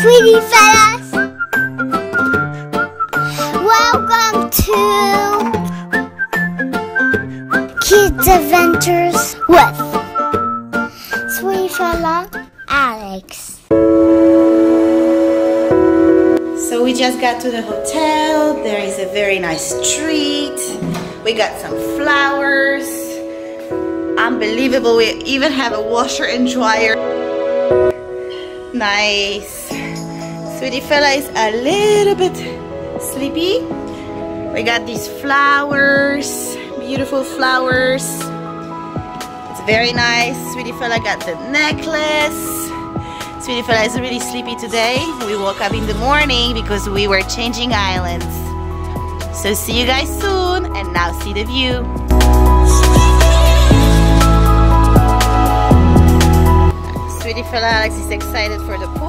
Sweetie Fellas! Welcome to Kids Adventures with Sweetie Fella Aleks. So we just got to the hotel. There is a very nice treat. We got some flowers. Unbelievable. We even have a washer and dryer. Nice. Sweetie Fella is a little bit sleepy. We got these flowers, beautiful flowers. It's very nice. Sweetie Fella got the necklace. Sweetie Fella is really sleepy today. We woke up in the morning because we were changing islands. So see you guys soon, and now see the view. Sweetie Fella Aleks is excited for the pool.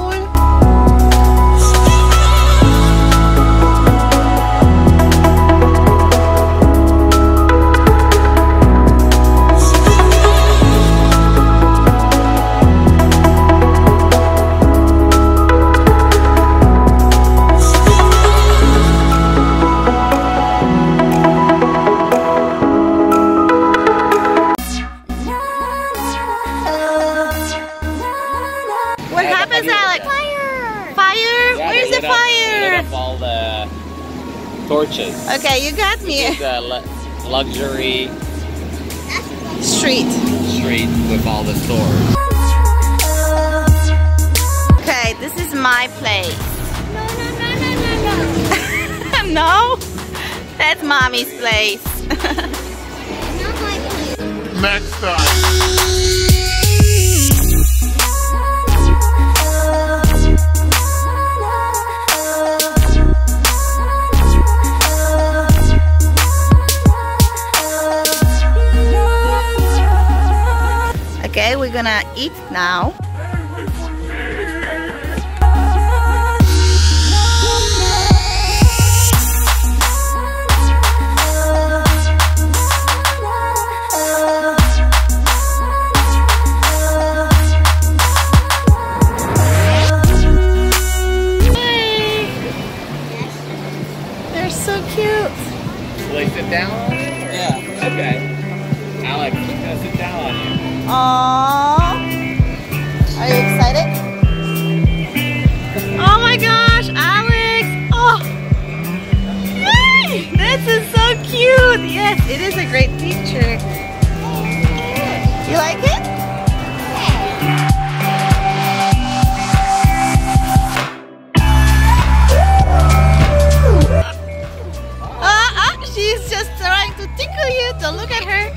What happens, Alex? Fire! Fire? Yeah, Where's the fire? Lit up all the torches. Okay, you got me. It's a luxury Street with all the stores. Okay, this is my place. No. No? That's Mommy's place. Not my place. Next time. Okay, we're gonna eat now. They're so cute. Will they sit down on it? Yeah. Okay. Alex, he's gonna sit down on you. Aww. Are you excited? Oh my gosh, Alex! Oh! Yay! This is so cute! Yes, it is a great picture. You like it? She's just trying to tickle you. Don't look at her.